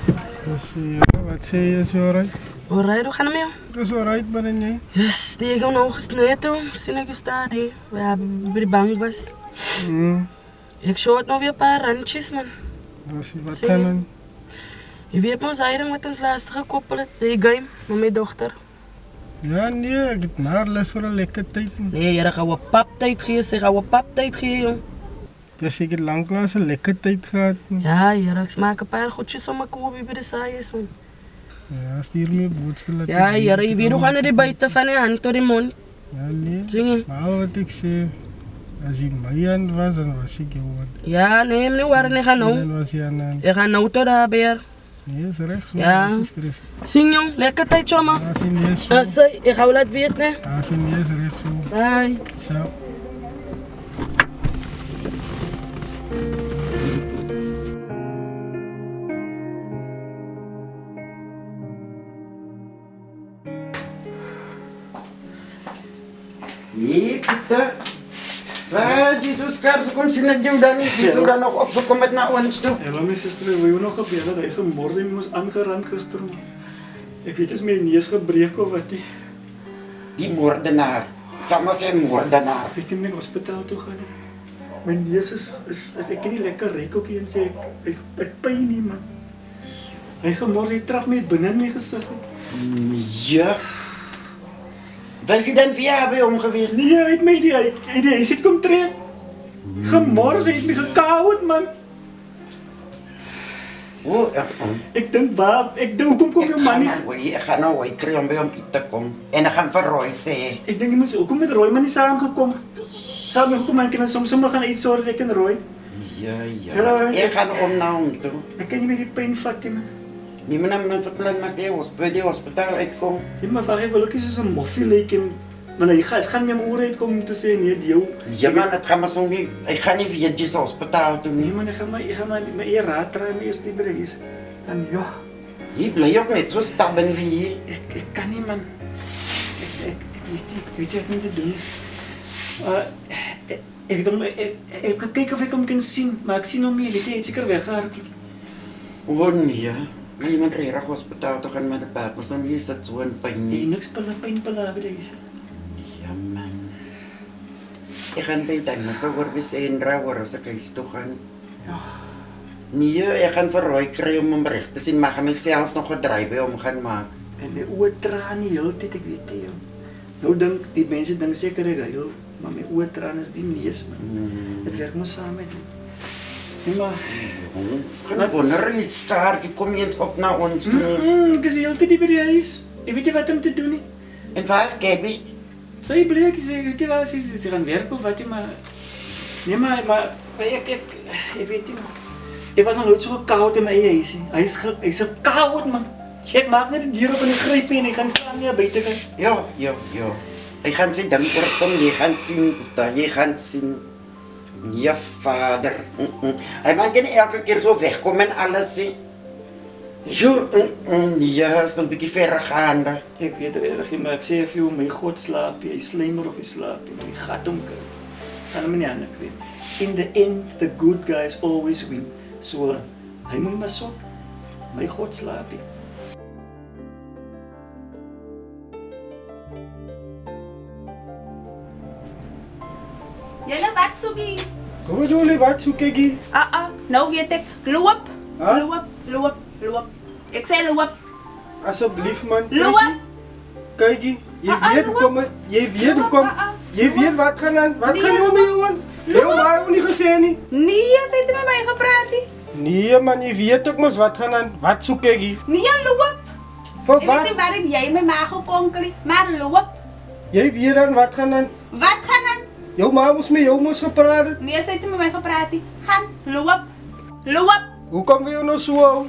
Wat sê jy, is jy alright? Alright, hoe gaan het met jou? Ek is alright, man, en jy? Yes, tegen nog gesneden, toen. Zie ik staan, hè. We hebben bij de bank was. Ik show het nog weer een paar randjes, man. Wat Sê gaan jy? dan? Je weet ons eigen met ons laatste gekoppeld, die game, met mijn dochter. Ja, nee, ek het maar lus vir 'n lekker tyd. Nee, jy gaan 'n paptyd gee, sê gaan 'n paptyd gee, jong. Dis ek het lanklaas 'n lekker tyd gehad. Ja, ek maak 'n paar goedjies om my koopie by die saaies, man. Ja, stuur my boodskap laat. Ja, jy weet hoe gaan dit buite van die hand tot die mond. Ja, nee. Sing jy? Maar wat ek sê, as jy my hand was, dan was ek jou hand. Ja, nee, meneer Warren, ek gaan nou. Dan was jy aan hand. Ek gaan nou tot daar beer. Nee, is reg so. Ja. Is stress. Sing jong, lekker tyd, jong, man. As jy nee so. Asai, ek gaan laat weet, né? As jy nee is reg so. Bye. Ciao. Nee, Pieter. Waar, Jesus Kars, kom sien ek jou dan nie. Die sou dan nog opgekom het na ons toe. Ja, my suster, wil jy nog gebeur dat hy gemors het en ons aangerand gister, man. Ek weet, is my neus gebreek of wat nie. Die moordenaar. Sama sê moordenaar. Ek weet nie, ek hospitaal toe gaan nie. My neus is ek kan nie lekker reik ook nie en sê ek pyn nie, man. Hy gemors, hy trap my binne in my gesig. Ja. Wil jy dan vir jou by hom gewees? Nee, hy het my hy sê kom trek. Gemors, hy het my gekauwd, man. O, Ek dink, hoekom kom jou man nie? Ek gaan nou kry om by hom uit te kom. En ek gaan vir Roy sê. Ek dink, jy moes hoekom met Roy man nie saamgekom. Saam met hoekom man kan soms sommer gaan uitsorg, ek en Roy. Ja. Hallo, Ek gaan om na hom toe. Ek kan nie met die pyn vat nie, man. Nie meer na mense plan maak jy by die hospitaal uitkom. Ja, maar wacht even, ook is soos 'n moffie lyk en want hy gaan my oor uitkom om te sê nee, jou. Ja man, dit gaan maar so nie. Ek gaan nie weer die hospitaal toe Nee nie. man, ek gaan my eer raad draai my eerste brees. En ja, Jy bly ook net so stubborn wie jy. ek kan nie man. Ek weet nie wat om te doen. Ek kan kyk of ek hom kan sien, maar ek sien hom nie, weet jy, hy het seker weggehardloop. O nee. Jy moet reg hospitaal toe gaan met 'n pad, maar dan jy sit so in pyn Nee, nie. niks pynpalaver is. Ja man. Ek gaan by dan so oor wys en drawer as ek huis toe gaan. Ja. Nee, ek gaan vir Roy kry om hom reg te sien, maar ek gaan myself nog 'n draai by hom gaan maak. En my oë traan die hele tyd, ek weet nie. Nou dink die mense dink seker ek huil, maar my oë traan is die neus man. Dit werk mos saam met my. Nee, maar Gaan wonder jy staar, jy kom eens op na ons toe. ek is die hele tyd hier by die huis. Ek weet nie wat om te doen nie. En waar is Gabby? Sy bly ek sê, weet jy waar sy gaan werk of wat jy maar. Nee, maar ek weet nie. Ek was nog nooit so gekoud in my eie huisie. Hy's 'n koud man. Ek maak net die deur op en ek gryp en ek gaan staan nie buite kan. Ja. Ek gaan sien dan oorkom, jy gaan sien, jy gaan sien. Ja, vader. Hy maak nie elke keer so wegkom en alles sê. Jo, ja, is nog 'n bietjie verder gaande. Ek weet reg nie, maar ek sê vir jou, my God slaap, hy slymer of hy slaap, maar hy gat hom kry. Kan hom nie aan kry. In the end, the good guys always win. So, hy moet maar so, my God slaap. Julle wat soek jy? Kom jy wat soek ek hier? Nou weet ek. Loop. Ha? Loop. Ek sê loop. Asseblief man. Loop. Kykie, jy weet hoekom jy weet Loop, hoekom jy weet wat gaan aan? Wat gaan jy met jou aan? Jy het my nie gesê nie. Nee, sy het met my gepraat nie. Nee man, jy weet ook mos wat gaan aan. Wat soek ek hier? Nee, loop. Vir Ek weet wat? nie waarin jy my ma gekonkel het, maar loop. Jy weet dan wat gaan aan? Wat gaan aan? Jou ma moes met jou mos gepraat het. Nee, sy het met my gepraat nie. Gaan, loop. Loop. Hoekom wil jy nou so hou?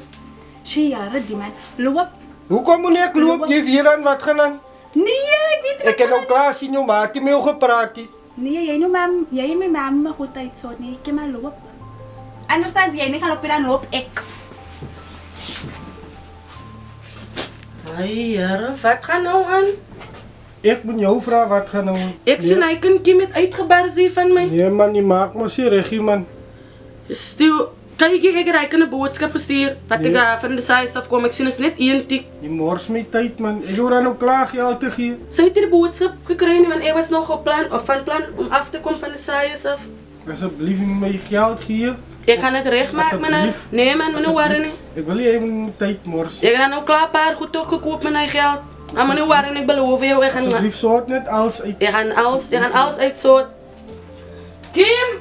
Sy jare die man. Loop. Hoekom moet ek loop? Jy weet dan wat gaan aan? Nee, ek weet wat Ek het nou klaar sien jou ma het met jou gepraat nie. Nee, jy en my ma moet goed uitsorg nie. Ek maar loop. Anders as jy nie gaan loop, dan loop ek. Ai, Here, wat gaan nou aan? Ek moet jou vra wat gaan nou aan. Ek sien hy kindjie met uitgebars hier van my. Nee man, jy maak mos nie reg man. Stil, kyk ek het hy 'n boodskap gestuur wat ek van die size af kom. Ek sien is net een tik. Jy mors my tyd man. Ek wou dan nou klaar geld te gee. Sy het die boodskap gekry nie, want ek was nog op plan om af te kom van die size af. Asseblief my geld gee. Ek kan dit regmaak, man. Asseblief. Nee man, moenie worry nie. Ek wil nie jy moet my tyd mors. Ek gaan nou klaar 'n paar goed ook gekoop met my geld. Maar moenie worry nie, ek beloof jou, ek gaan Asseblief sort net alles uit. Ek gaan alles uitsort. Kim,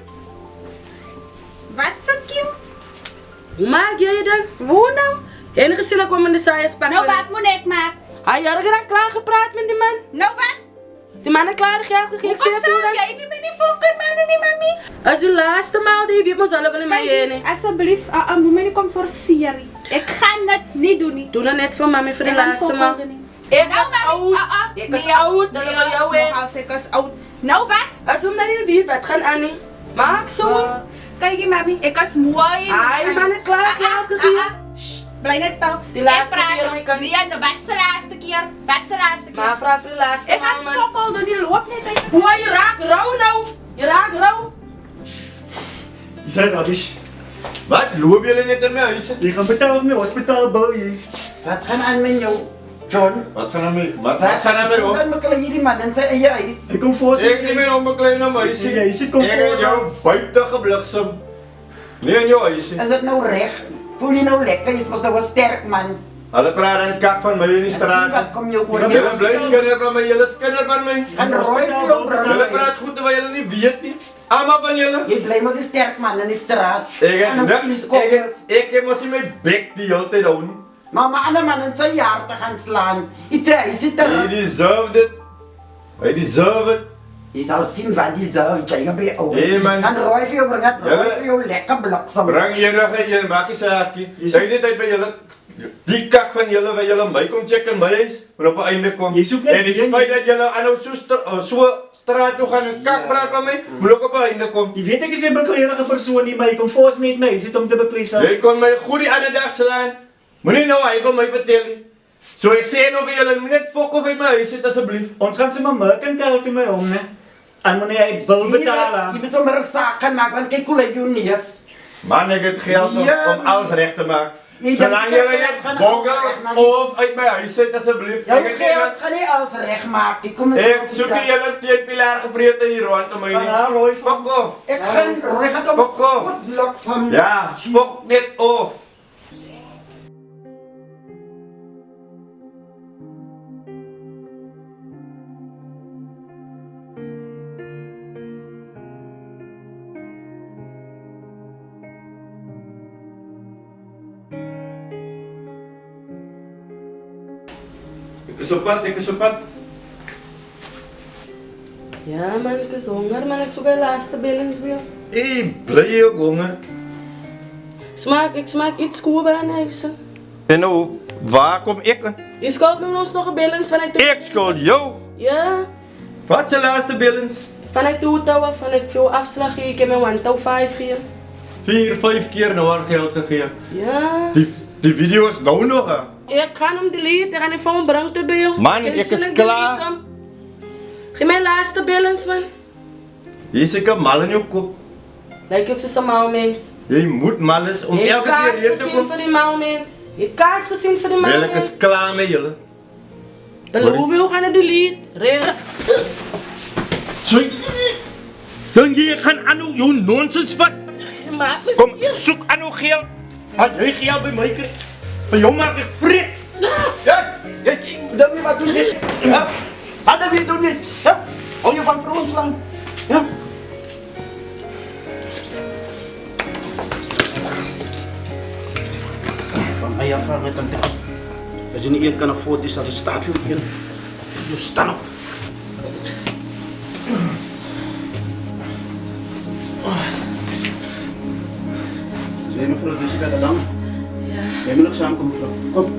Wat se Kim? hoe maak jy dan? Hoe nou? Enige gesien ek kom in die size pak. Nou wat moet ek maak? Hy het al klaar gepraat met die man. Nou wat? Die man het klaar geld gegee. Ek sê Hoekom vir jou sal dan. jy nie met die fucking man nie, mami? As die laaste maal die weet mos hulle wil my hê nie. Asseblief, moet my nie kom forceer nie. Ek gaan dit nie doen nie. Doe dan net vir mami vir die Ek gaan laaste fokol maal. doen nie. Ek Nou, is mami, oud. Ek is oud. Hulle wil jou hê. Ek is oud. Nou wat? As hom nou nie weet wat gaan aan nie. Maak so. Kykie, mami, ek is mooi. Ai, man het klaar geld gegee. bly net stil. Die laaste Ek praat keer, nog. my kind. Nee, nou wat se laaste keer? Wat se laaste keer? Maar vra vir die laaste Ek gaan man. fokol doen, die loop net uit. Boy, je raakt rauw nou. Je raakt rauw. Je zei rubbish. Wat? Loop jullie net in mijn huis? Je gaat betalen met hospitaalbel, je. Wat gaan aan met jou, John? Wat gaan aan mij? Wat gaan aan mij Hoe op? gaan maklei hierdie man in sy eie huis? Ik kom voor Ik niet meer op mijn kleine meisje. Ja, je zit kom Ik heb jou buiten gebliksem. Nee, in jouw huisje. Is dit nou reg? Voel jy nou lekker? Jy's mos nou 'n sterk man. Hulle praat en kak van mij in die Sien wat straat. kom jou oor? Jullie blijven skinner van mij, jullie skinner van mij. Gaan rooi vir jou Jullie bring. praat goed terwijl jullie niet weet nie. Allemaal van jullie. Jy bly mos 'n sterk man in die straat. Ik En heb dan niks, kommers. ik heb ons in mijn bek die hele tijd houden. Maar om 'n ander man in sy jaar te gaan slaan. Hy sit Hij daar. deserved it. Hij deserved it. Jy sal sien wat die self jy by ou. Hey, man. Gaan rooi vir jou bring, het rooi Julle- vir jou lekker bliksem. Breng je nog een, maak je zaakje. Je Zeg dit uit bij jullie. Die kak van jullie, waar jullie mij komt checken, mij is, maar op een einde komt. Je zoekt net En het bien, feit je- dat jullie aan zo straat toe gaan en kak praat van mij, moet ook op een einde komen. Je weet, ik is een beklerige persoon die mij komt voor met mij. Je zit om te beklezen. Jij kon mij goed die andere dag slaan. Moet niet nou hij van mij vertellen. Zo ik zei over jullie, net fokken van mij, zit alsjeblieft. Ons gaan ze maar merkantijl toe mij om, hè. En wanneer hij wil Jy betalen. moet sommer 'n saak gaan maak want kyk hoe lyk jou neus. Man, ik heb het geld Ja, om alles recht te maken. Je Zolang denkt, jullie ik net ga naar boggel alles recht of uit mijn huis zit, alsjeblieft. Jou Ik heb geen geld rest. gaan nie alles regmaak. Ek kom eens Ik op die zoek dag. die hele steenpilaar gevreten hier rond om mij Ja, niet. rooi van. Fuck off. Ek gaan rooi gaan op Fuck off. goed bliksem. Ja, fuck net off. Ik is op pad, ik is op pad. Ja man, ik is honger man. Ik zoek een laatste billings bij jou. Hé, blij je ook honger. Ik smaak iets koe bij huis. En nou, waar kom ik? Je schuld me ons nog een billings vanuit de... Ik schuld jou. Ja. Wat is de laatste billens? Vanuit de touwen, vanuit veel afslag geven. Ik heb mijn 1.5 gegeven. 4, 5 keer nou al geld gegeven. Ja. Die video is nou nog hè. Ik ga hem delete. Ik ga die phone brengen bij jou. Man, Kan je ik is snel klaar. delete hem? Geef mij laatste billings man. Hier is ik een mal in je kop. Lijkt ook zo'n maalmens. Je moet mal eens om Je hebt elke keer kaart hier te gezien komen. voor die maalmens. Je hebt kaart gezien voor die Welk maalmens. is klaar met jullie? Beloof je, we gaan het delete. Reden. Sorry. Dan je gaan aan jou nonsens vat. Kom, zoek aan jou geld. Had jij geld bij mij krijgt? Bij jou maak ik vrij. Ja, dan wat doen dit? Ja. Wat dan weer doen dit? Ja. Hou je van vir ons lang? Ja. Van mij af met een tip. Als je niet eet kan afford is, dan staat veel hier. Dus stand op. Zijn mevrouw, dus ik ga dan. Ja. Jij moet ook samenkomen, mevrouw. Kom.